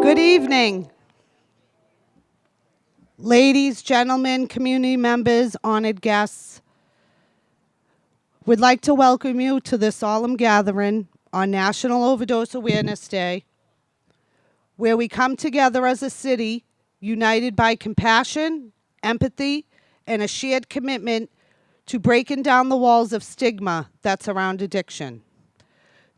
Good evening, ladies, gentlemen, community members, honored guests. We'd like to welcome you to this solemn gathering on National Overdose Awareness Day, where we come together as a city united by compassion, empathy, and a shared commitment to breaking down the walls of stigma that surround addiction.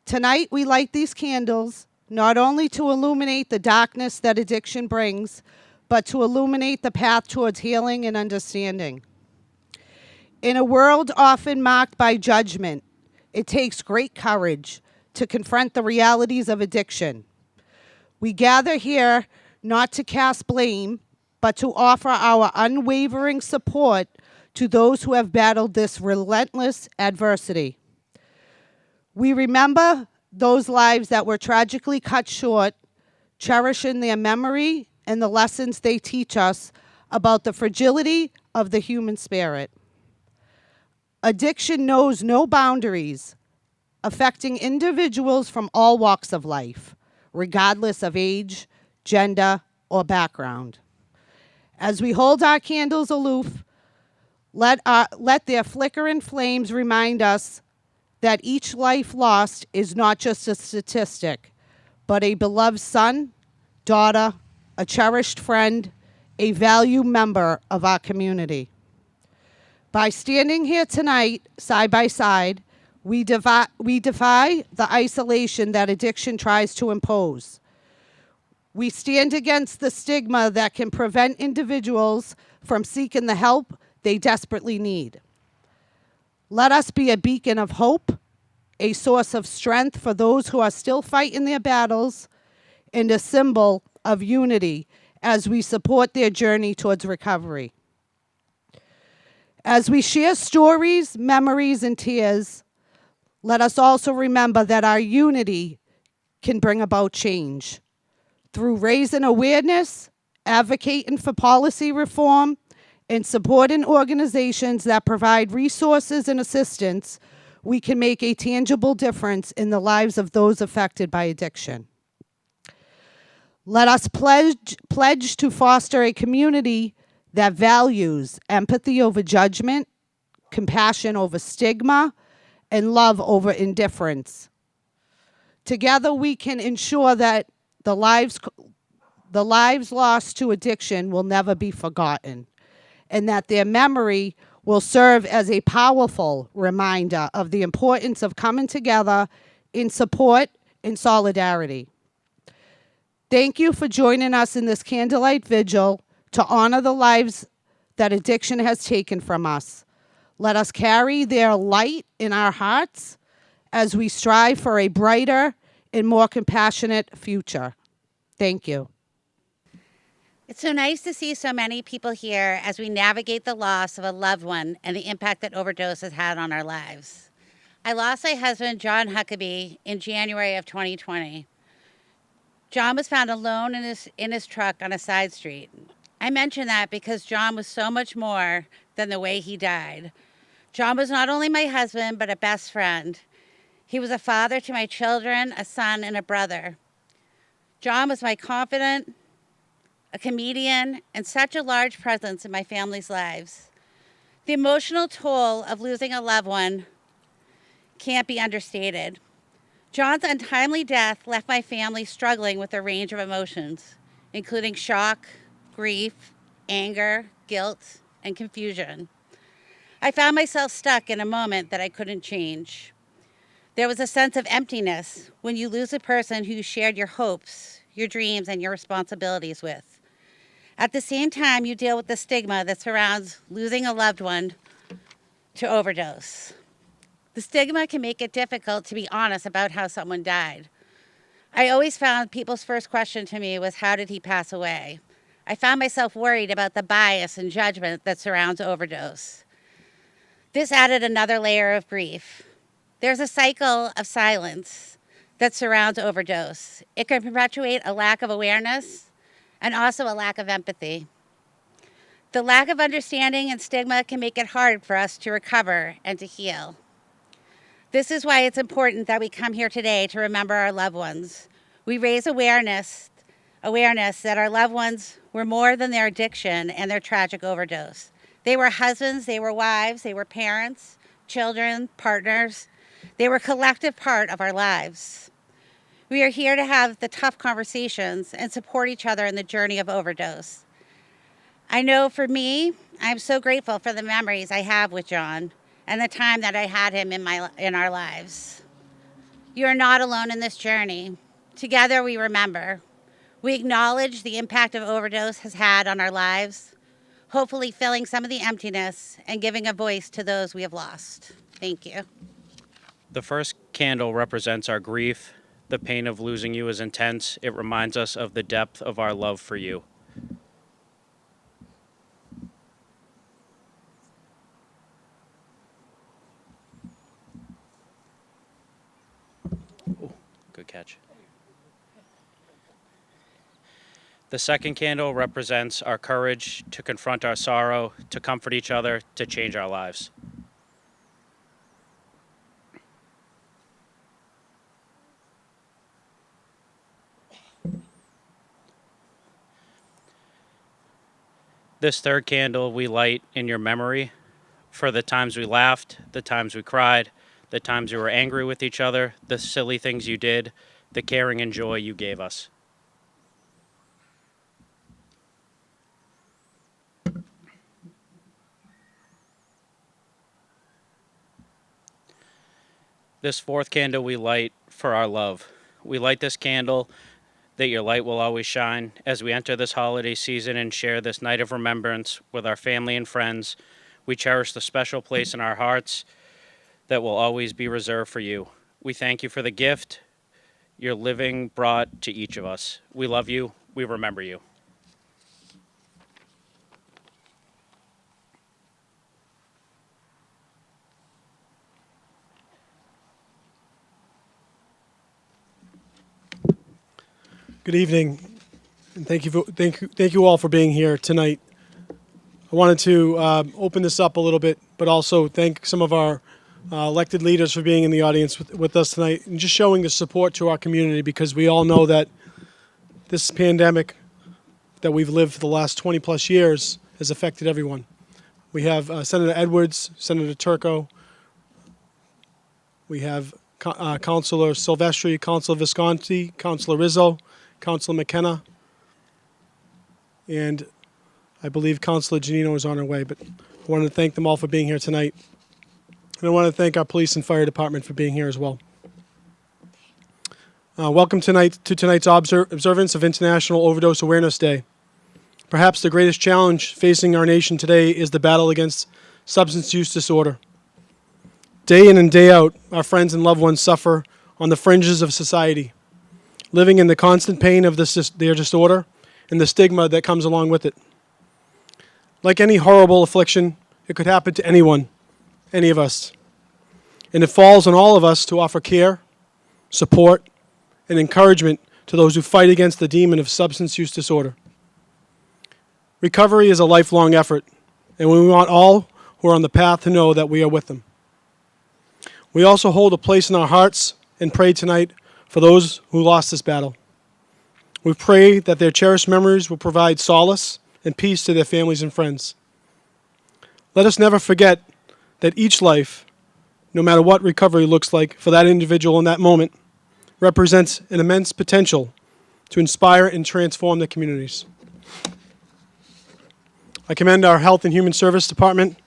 Tonight, we light these candles not only to illuminate the darkness that addiction brings, but to illuminate the path towards healing and understanding. In a world often marked by judgment, it takes great courage to confront the realities of addiction. We gather here not to cast blame, but to offer our unwavering support to those who have battled this relentless adversity. We remember those lives that were tragically cut short, cherishing their memory and the lessons they teach us about the fragility of the human spirit. Addiction knows no boundaries, affecting individuals from all walks of life, regardless of age, gender, or background. As we hold our candles aloof, let their flickering flames remind us that each life lost is not just a statistic, but a beloved son, daughter, a cherished friend, a valued member of our community. By standing here tonight, side by side, we defy the isolation that addiction tries to impose. We stand against the stigma that can prevent individuals from seeking the help they desperately need. Let us be a beacon of hope, a source of strength for those who are still fighting their battles, and a symbol of unity as we support their journey towards recovery. As we share stories, memories, and tears, let us also remember that our unity can bring about change. Through raising awareness, advocating for policy reform, and supporting organizations that provide resources and assistance, we can make a tangible difference in the lives of those affected by addiction. Let us pledge to foster a community that values empathy over judgment, compassion over stigma, and love over indifference. Together, we can ensure that the lives lost to addiction will never be forgotten, and that their memory will serve as a powerful reminder of the importance of coming together in support and solidarity. Thank you for joining us in this candlelight vigil to honor the lives that addiction has taken from us. Let us carry their light in our hearts as we strive for a brighter and more compassionate future. Thank you. It's so nice to see so many people here as we navigate the loss of a loved one and the impact that overdose has had on our lives. I lost my husband, John Huckabee, in January of 2020. John was found alone in his truck on a side street. I mention that because John was so much more than the way he died. John was not only my husband, but a best friend. He was a father to my children, a son, and a brother. John was my confidant, a comedian, and such a large presence in my family's lives. The emotional toll of losing a loved one can't be understated. John's untimely death left my family struggling with a range of emotions, including shock, grief, anger, guilt, and confusion. I found myself stuck in a moment that I couldn't change. There was a sense of emptiness when you lose a person who you shared your hopes, your dreams, and your responsibilities with. At the same time, you deal with the stigma that surrounds losing a loved one to overdose. The stigma can make it difficult to be honest about how someone died. I always found people's first question to me was, how did he pass away? I found myself worried about the bias and judgment that surrounds overdose. This added another layer of grief. There's a cycle of silence that surrounds overdose. It can perpetuate a lack of awareness and also a lack of empathy. The lack of understanding and stigma can make it hard for us to recover and to heal. This is why it's important that we come here today to remember our loved ones. We raise awareness awareness that our loved ones were more than their addiction and their tragic overdose. They were husbands, they were wives, they were parents, children, partners. They were a collective part of our lives. We are here to have the tough conversations and support each other in the journey of overdose. I know for me, I'm so grateful for the memories I have with John and the time that I had him in our lives. You are not alone in this journey. Together we remember. We acknowledge the impact of overdose has had on our lives, hopefully filling some of the emptiness and giving a voice to those we have lost. Thank you. The first candle represents our grief. The pain of losing you is intense. It reminds us of the depth of our love for you. Ooh, good catch. The second candle represents our courage to confront our sorrow, to comfort each other, to change our lives. This third candle we light in your memory for the times we laughed, the times we cried, the times we were angry with each other, the silly things you did, the caring and joy you gave us. This fourth candle we light for our love. We light this candle that your light will always shine as we enter this holiday season and share this night of remembrance with our family and friends. We cherish the special place in our hearts that will always be reserved for you. We thank you for the gift your living brought to each of us. We love you. We remember you. Good evening, and thank you all for being here tonight. I wanted to open this up a little bit, but also thank some of our elected leaders for being in the audience with us tonight and just showing the support to our community, because we all know that this pandemic that we've lived for the last 20 plus years has affected everyone. We have Senator Edwards, Senator Turco, we have Councilor Silvestri, Councilor Visconti, Councilor Rizzo, Councilor McKenna, and I believe Councilor Janino is on her way, but I wanted to thank them all for being here tonight. And I want to thank our police and fire department for being here as well. Welcome tonight to tonight's observance of International Overdose Awareness Day. Perhaps the greatest challenge facing our nation today is the battle against substance use disorder. Day in and day out, our friends and loved ones suffer on the fringes of society, living in the constant pain of their disorder and the stigma that comes along with it. Like any horrible affliction, it could happen to anyone, any of us. And it falls on all of us to offer care, support, and encouragement to those who fight against the demon of substance use disorder. Recovery is a lifelong effort, and we want all who are on the path to know that we are with them. We also hold a place in our hearts and pray tonight for those who lost this battle. We pray that their cherished memories will provide solace and peace to their families and friends. Let us never forget that each life, no matter what recovery looks like for that individual in that moment, represents an immense potential to inspire and transform their communities. I commend our Health and Human Service Department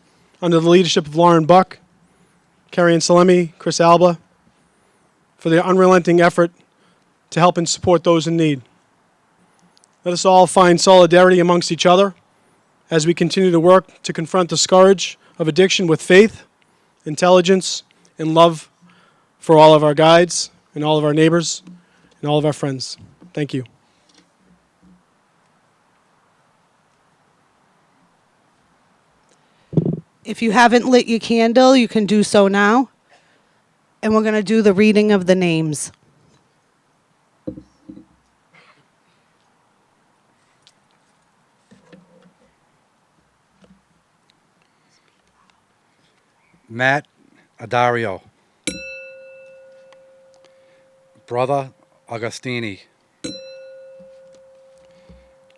under the leadership of Lauren Buck, Carrie Ann Salemi, Chris Alba, for their unrelenting effort to help and support those in need. Let us all find solidarity amongst each other as we continue to work to confront the scourge of addiction with faith, intelligence, and love for all of our guides and all of our neighbors and all of our friends. Thank you. If you haven't lit your candle, you can do so now. And we're going to do the reading of the names. Matt Adario. Brother Agostini.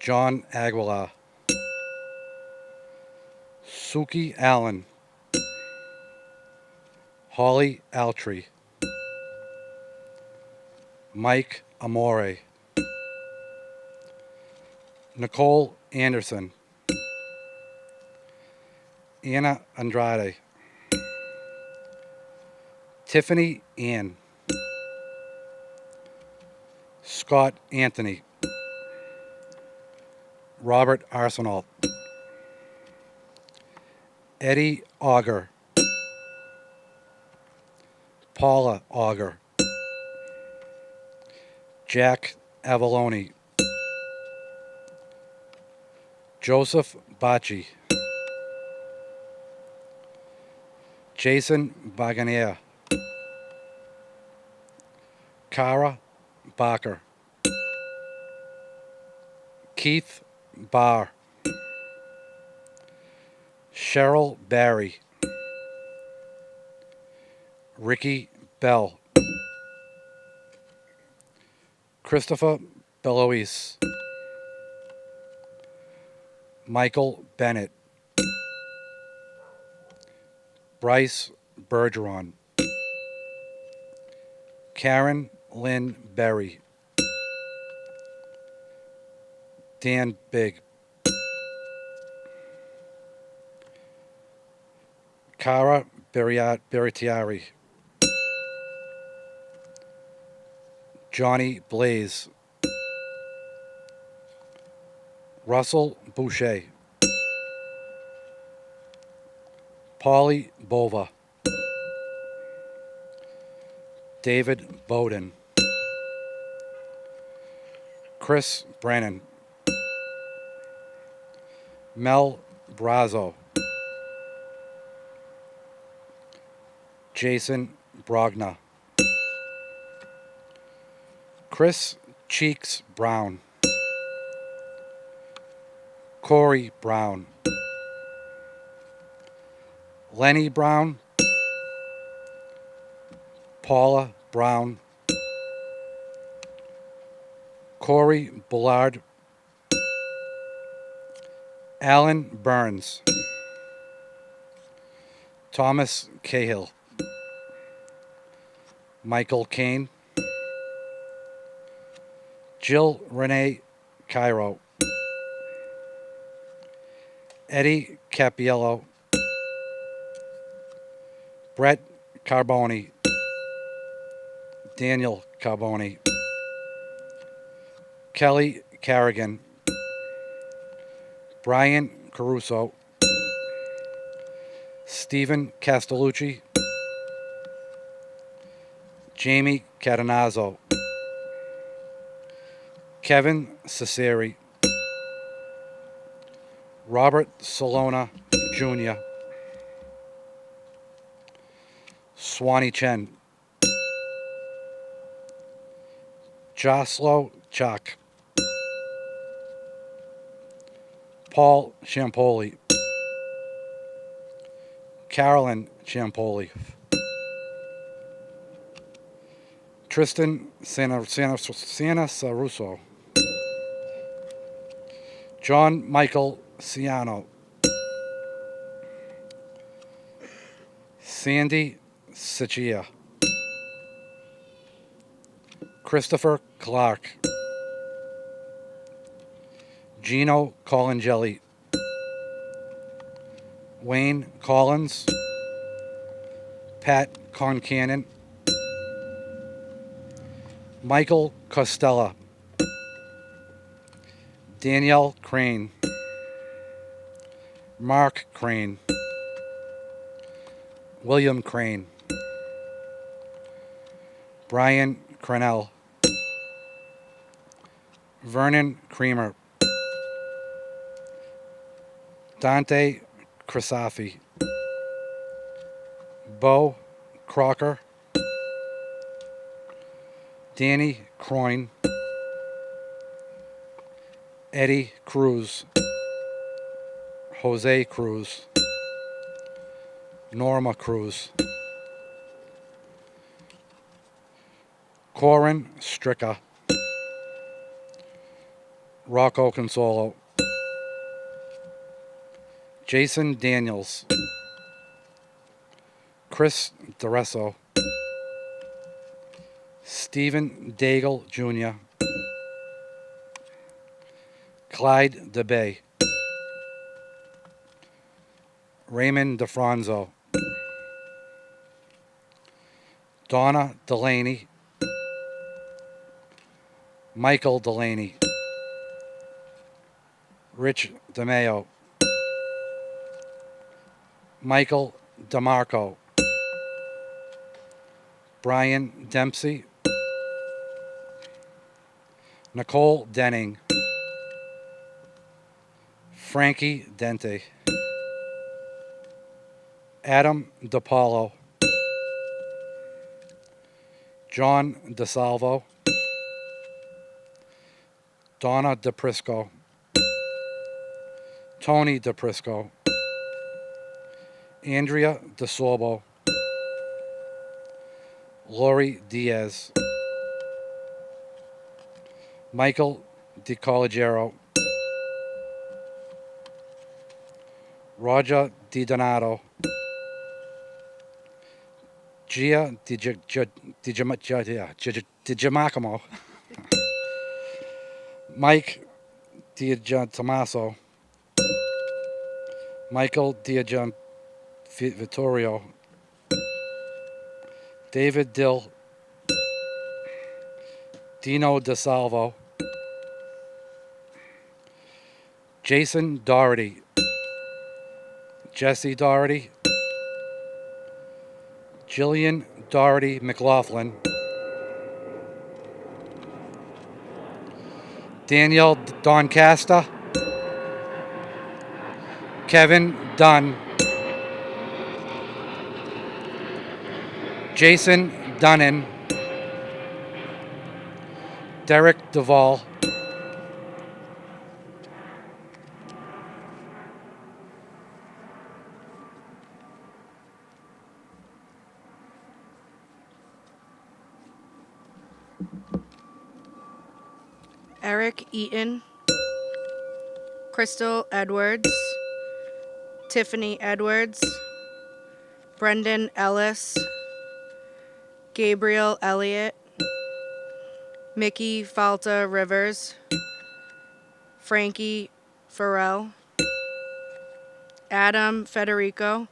John Aguilar, Suki Allen, Holly Altry, Mike Amore, Nicole Anderson, Anna Andrade, Tiffany Ann, Scott Anthony, Robert Arsenal, Eddie Auger, Paula Auger, Jack Avalone, Joseph Bacci, Jason Bagonier, Cara Barker, Keith Barr, Cheryl Barry, Ricky Bell, Christopher Belois, Michael Bennett, Bryce Bergeron, Karen Lynn Berry, Dan Big, Cara Beritiari, Johnny Blaze, Russell Boucher, Polly Bova, David Bowden, Chris Brennan, Mel Brazo, Jason Brogna, Chris Cheeks Brown, Corey Brown, Lenny Brown, Paula Brown, Corey Bullard, Alan Burns, Thomas Cahill, Michael Kane, Jill Renee Cairo, Eddie Capiello, Brett Carboni, Daniel Carboni, Kelly Carrigan, Brian Caruso, Stephen Castellucci, Jamie Catanazzo, Kevin Cesari, Robert Solona Jr., Swanee Chen, Joslo Chuck, Paul Champoli, Carolyn Champoli, Tristan Saruso, John Michael Ciano, Sandy Siccia, Christopher Clark, Gino Colangelli, Wayne Collins, Pat Concannon, Michael Costella, Danielle Crane, Mark Crane, William Crane, Brian Crenell, Vernon Creamer, Dante Crisafi, Bo Crocker, Danny Croyne, Eddie Cruz, Jose Cruz, Norma Cruz, Corin Stricker, Rocco Consolo, Jason Daniels, Chris DeResso, Stephen Daigle Jr., Clyde DeBay, Raymond DeFranzo, Donna Delaney, Michael Delaney, Rich DeMayo, Michael DeMarco, Brian Dempsey, Nicole Denning, Frankie Dente, Adam DePaulo, John DeSalvo, Donna DePrisco, Tony DePrisco, Andrea DeSorbo, Lori Diaz, Michael DiCollegiero, Roger DiDonato, Gia DiGiacomo, Mike DiGiantomaso, Michael Vittorio, David Dill, Dino DeSalvo, Jason Doherty, Jesse Doherty, Jillian Doherty McLaughlin, Danielle Doncaster, Kevin Dunn, Jason Dunnan, Derek Duvall, Eric Eaton, Crystal Edwards, Tiffany Edwards, Brendan Ellis, Gabriel Elliott, Mickey Falta Rivers, Frankie Farrell, Adam Federico,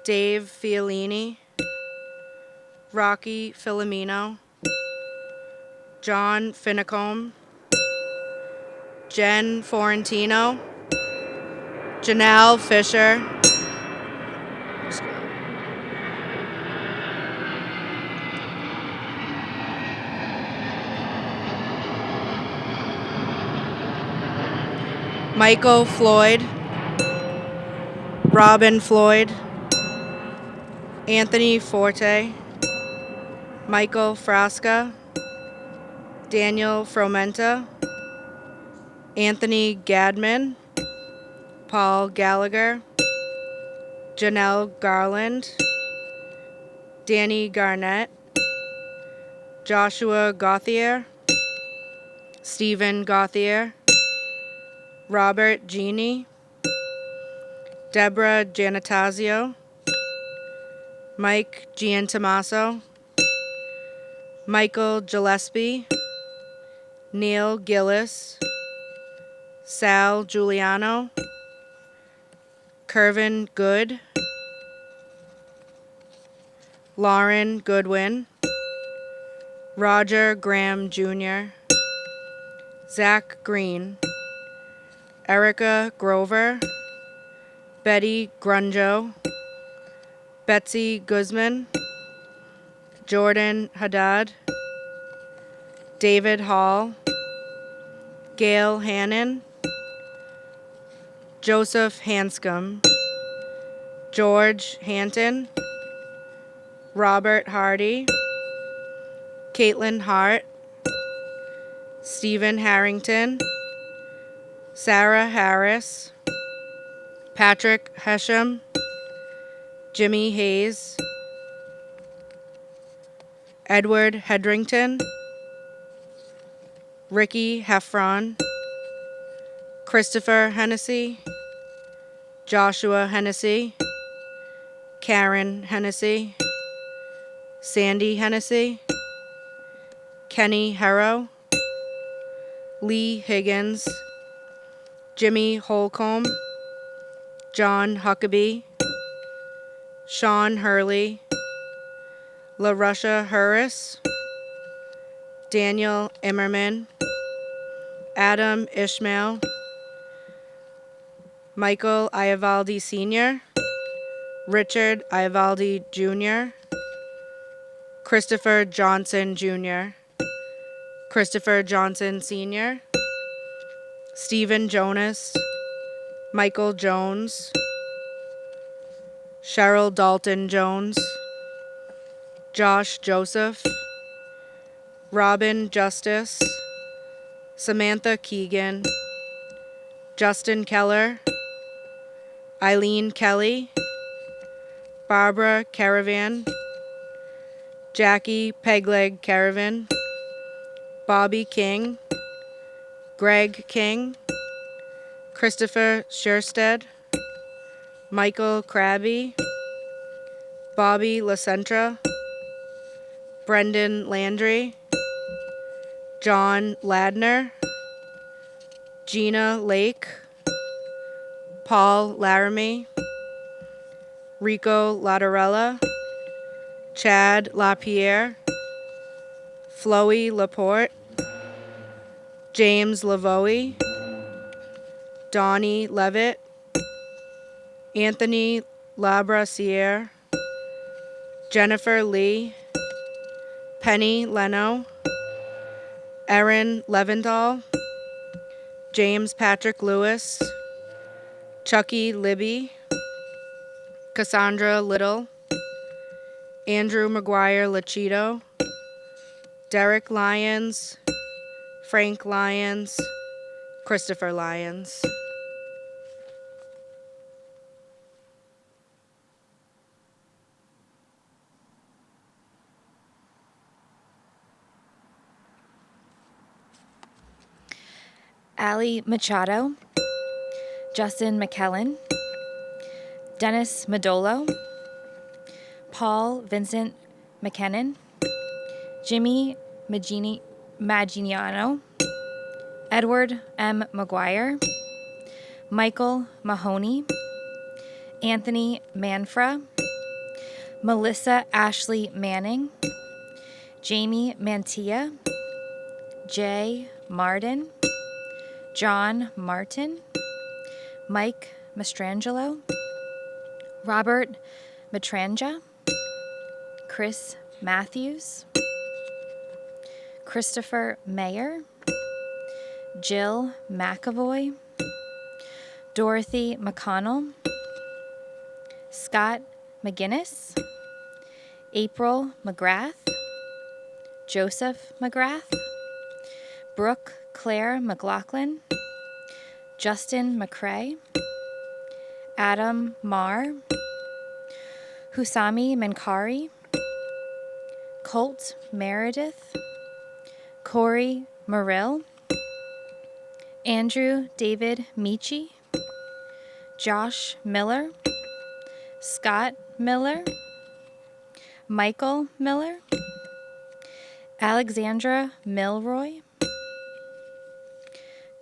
Dave Fiolini, Rocky Filomeno, John Finicombe, Jen Forentino, Janelle Fisher, Michael Floyd, Robin Floyd, Anthony Forte, Michael Frasca, Daniel Fromenta, Anthony Gadman, Paul Gallagher, Janelle Garland, Danny Garnett, Joshua Gauthier, Stephen Gauthier, Robert Genie, Deborah Giannattasio, Mike Giantomaso, Michael Gillespie, Neil Gillis, Sal Giuliano, Kervin Good, Lauren Goodwin, Roger Graham Jr., Zach Green, Erica Grover, Betty Grunjo, Betsy Guzman, Jordan Haddad, David Hall, Gail Hannon, Joseph Hanscom, George Hanton, Robert Hardy, Caitlin Hart, Stephen Harrington, Sarah Harris, Patrick Hesham, Jimmy Hayes, Edward Hedrington, Ricky Heffron, Christopher Hennessy, Joshua Hennessy, Karen Hennessy, Sandy Hennessy, Kenny Harrow, Lee Higgins, Jimmy Holcomb, John Huckabee, Sean Hurley, LaRusha Harris, Daniel Immerman, Adam Ishmael, Michael Iavaldi Sr., Richard Iavaldi Jr., Christopher Johnson Jr., Christopher Johnson Sr., Stephen Jonas, Michael Jones, Cheryl Dalton Jones, Josh Joseph, Robin Justice, Samantha Keegan, Justin Keller, Eileen Kelly, Barbara Caravan, Jackie Pegleg Caravan, Bobby King, Greg King, Christopher Scherstedt, Michael Krabby, Bobby LaCentra, Brendan Landry, John Ladner, Gina Lake, Paul Laramie, Rico Ladarella, Chad LaPierre, Chloe Laporte, James Lavoie, Donnie Levitt, Anthony Labrassiere, Jennifer Lee, Penny Leno, Erin Levendahl, James Patrick Lewis, Chucky Libby, Cassandra Little, Andrew McGuire Lachito, Derek Lyons, Frank Lyons, Christopher Lyons. Ali Machado, Justin McKellen, Dennis Madolo, Paul Vincent McKinnon, Jimmy Magignano, Edward M. McGuire, Michael Mahoney, Anthony Manfra, Melissa Ashley Manning, Jamie Mantia, Jay Marden, John Martin, Mike Mastrangelo, Robert Matranja, Chris Matthews, Christopher Mayer, Jill McAvoy, Dorothy McConnell, Scott McGinnis, April McGrath, Joseph McGrath, Brooke Claire McLaughlin, Justin McCrae, Adam Marr, Husami Mankari, Colt Meredith, Corey Murill, Andrew David Michi, Josh Miller, Scott Miller, Michael Miller, Alexandra Milroy,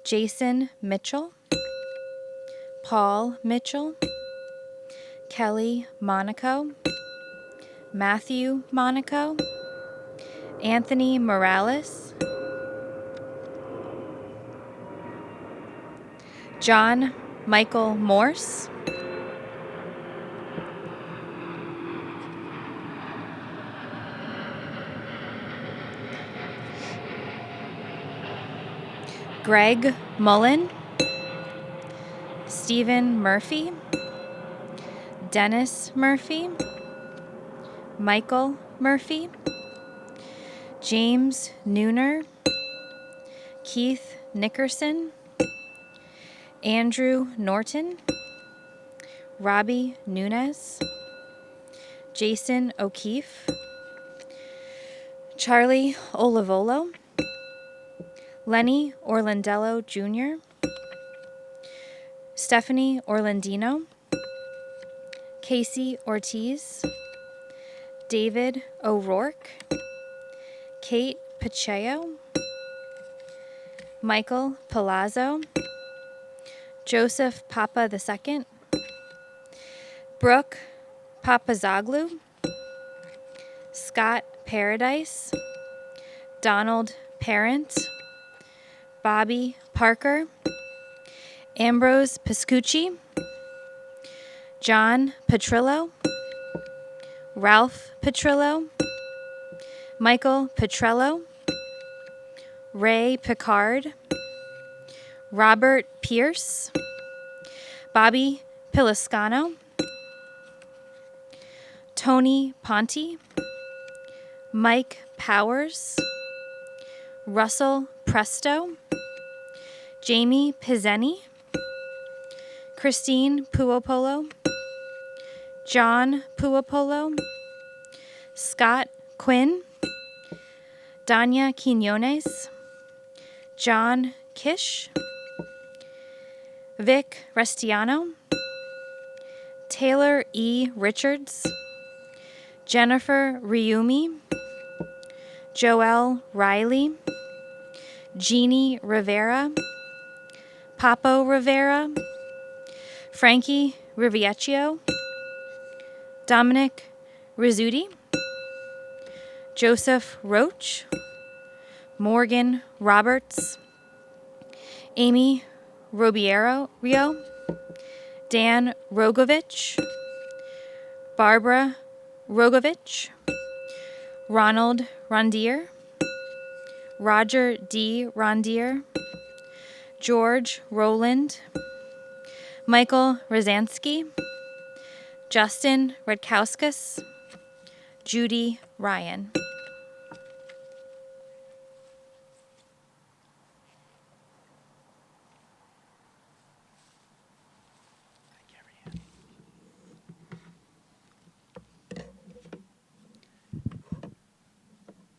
Jason Mitchell, Paul Mitchell, Kelly Monaco, Matthew Monaco, Anthony Morales, John Michael Morse, Greg Mullen, Stephen Murphy, Dennis Murphy, Michael Murphy, James Nooner, Keith Nickerson, Andrew Norton, Robbie Nunez, Jason O'Keefe, Charlie Olivolo, Lenny Orlandello Jr., Stephanie Orlandino, Casey Ortiz, David O'Rourke, Kate Pacheco, Michael Palazzo, Joseph Papa II, Brooke Papazoglu, Scott Paradise, Donald Parent, Bobby Parker, Ambrose Piscucci, John Petrillo, Ralph Petrillo, Michael Petrello, Ray Picard, Robert Pierce, Bobby Pilascano, Tony Ponte, Mike Powers, Russell Presto, Jamie Pizzeni, Christine Puopolo, John Puopolo, Scott Quinn, Danya Quinones, John Kish, Vic Restiano, Taylor E. Richards, Jennifer Riumi, Joelle Riley, Jeannie Rivera, Papo Rivera, Frankie Riviecchio, Dominic Rizzuti, Joseph Roach, Morgan Roberts, Amy Robiero Rio, Dan Rogovich, Barbara Rogovich, Ronald Rondier, Roger D. Rondier, George Rowland, Michael Rozansky, Justin Redkauskas, Judy Ryan.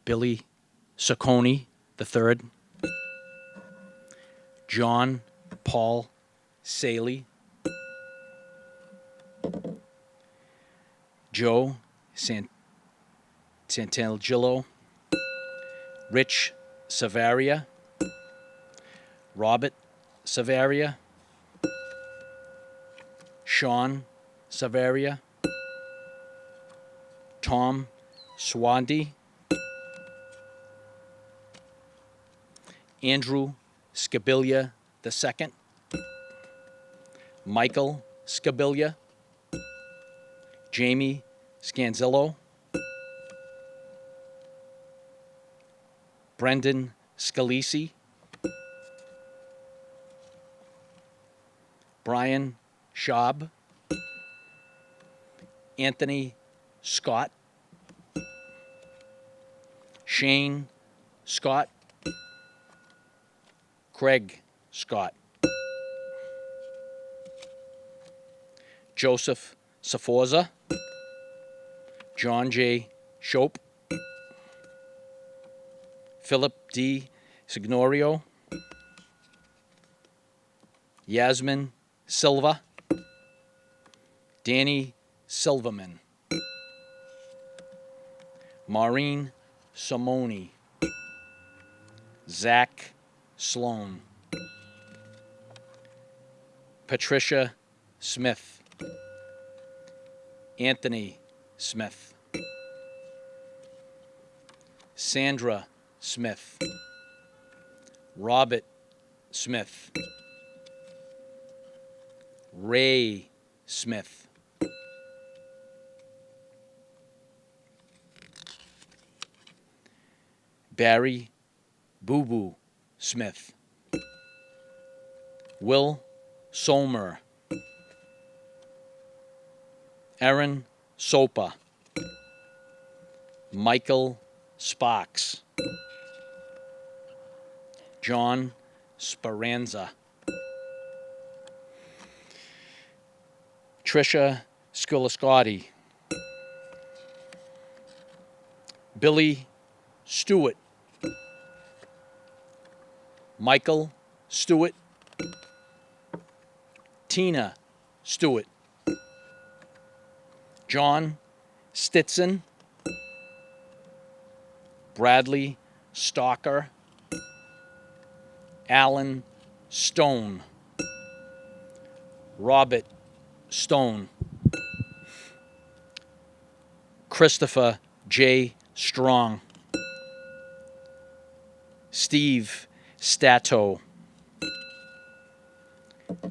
Billy Saccone III, John Paul Saley, Joe Santangelo, Rich Savaria, Robert Savaria, Sean Savaria, Tom Swandy, Andrew Scabilia II, Michael Scabilia, Jamie Scanzillo, Brendan Scalisi, Brian Schaub, Anthony Scott, Shane Scott, Craig Scott, Joseph Saforza, John J. Shope, Philip D. Signorio, Yasmin Silva, Danny Silverman, Maureen Simone, Zach Sloan, Patricia Smith, Anthony Smith, Sandra Smith, Robert Smith, Ray Smith, Barry Boo Boo Smith, Will Somer, Aaron Sopa, Michael Sparks, John Speranza, Trisha Scolascotti, Billy Stewart, Michael Stewart, Tina Stewart, John Stetson, Bradley Stalker, Alan Stone, Robert Stone, Christopher J. Strong, Steve Stato,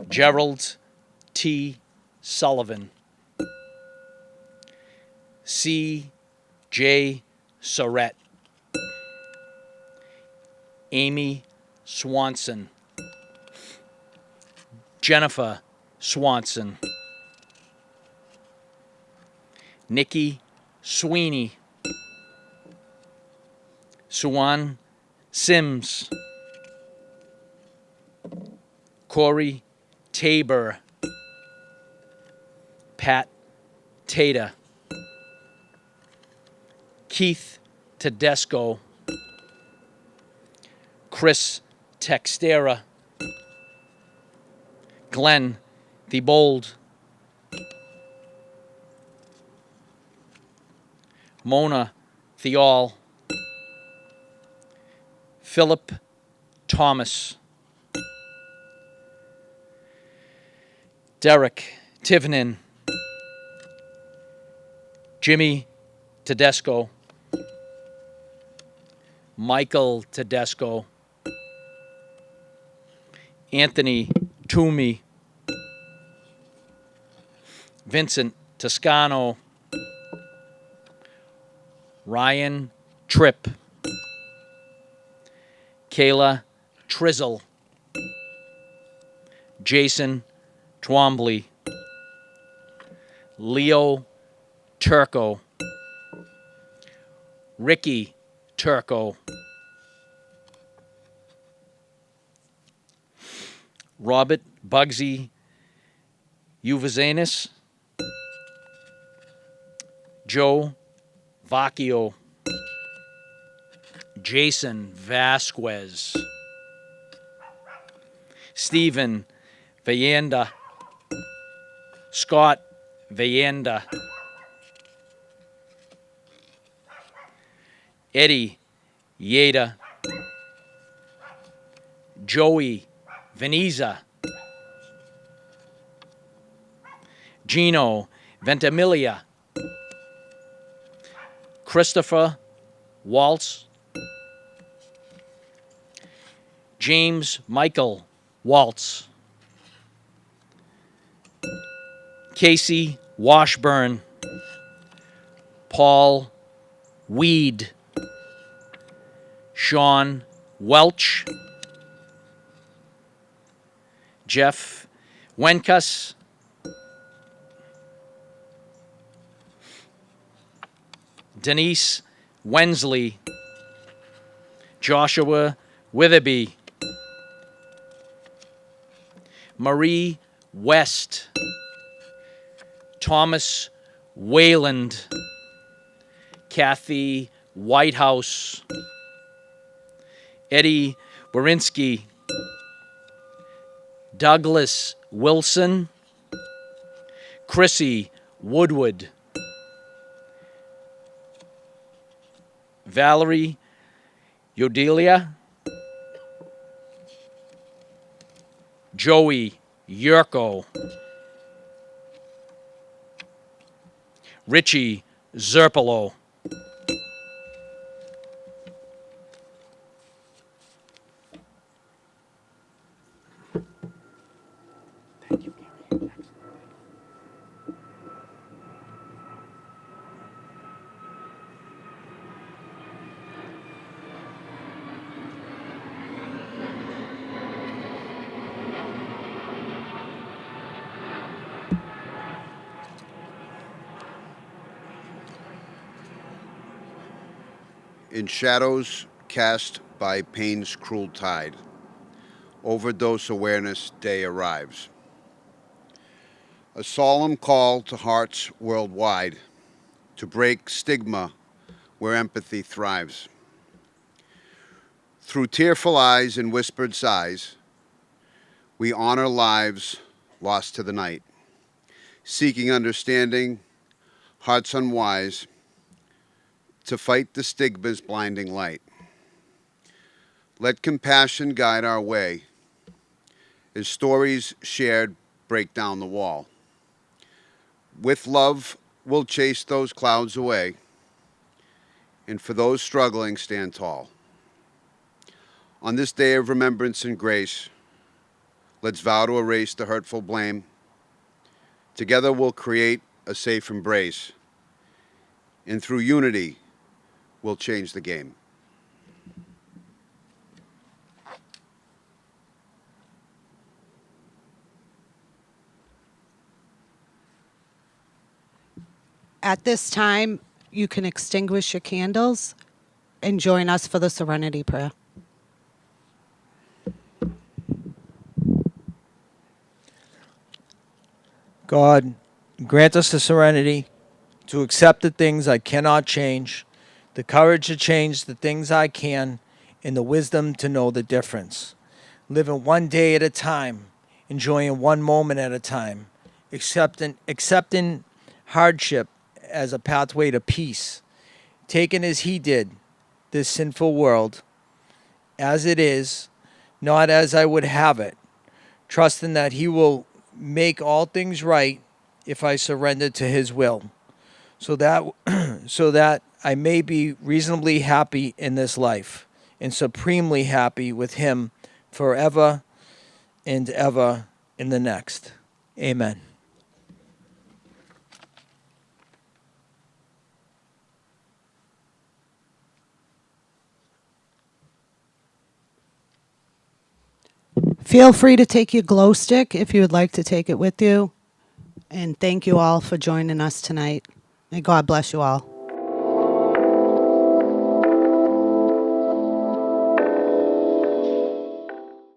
Gerald T. Sullivan, C. J. Surratt, Amy Swanson, Jennifer Swanson, Nikki Sweeney, Suwan Sims, Corey Tabor, Pat Tata, Keith Tedesco, Chris Textera, Glenn Thibault, Mona Thial, Philip Thomas, Derek Tivnan, Jimmy Tedesco, Michael Tedesco, Anthony Toomey, Vincent Toscano, Ryan Tripp, Kayla Trizzle, Jason Twombly, Leo Turco, Ricky Turco, Robert Bugsy Uvazanis, Joe Vacchio, Jason Vasquez, Stephen Vayenda, Scott Vayenda, Eddie Yeda, Joey Veneza, Gino Ventimiglia, Christopher Waltz, James Michael Waltz, Casey Washburn, Paul Weed, Sean Welch, Jeff Wenkus, Denise Wensley, Joshua Witherby, Marie West, Thomas Wayland, Kathy Whitehouse, Eddie Borinsky, Douglas Wilson, Chrissy Woodward, Valerie Yodelia, Joey Yurko, Richie Zerpolo, In shadows cast by pain's cruel tide, Overdose Awareness Day arrives. A solemn call to hearts worldwide to break stigma where empathy thrives. Through tearful eyes and whispered sighs, we honor lives lost to the night, seeking understanding, hearts unwise, to fight the stigma's blinding light. Let compassion guide our way as stories shared break down the wall. With love, we'll chase those clouds away, and for those struggling, stand tall. On this day of remembrance and grace, let's vow to erase the hurtful blame. Together we'll create a safe embrace, and through unity, we'll change the game. At this time, you can extinguish your candles and join us for the Serenity Prayer. God, grant us the serenity to accept the things I cannot change, the courage to change the things I can, and the wisdom to know the difference. Living one day at a time, enjoying one moment at a time, accepting hardship as a pathway to peace, taking as he did this sinful world as it is, not as I would have it, trusting that he will make all things right if I surrender to his will, so that I may be reasonably happy in this life and supremely happy with him forever and ever in the next. Amen. Feel free to take your glow stick if you would like to take it with you. And thank you all for joining us tonight. May God bless you all.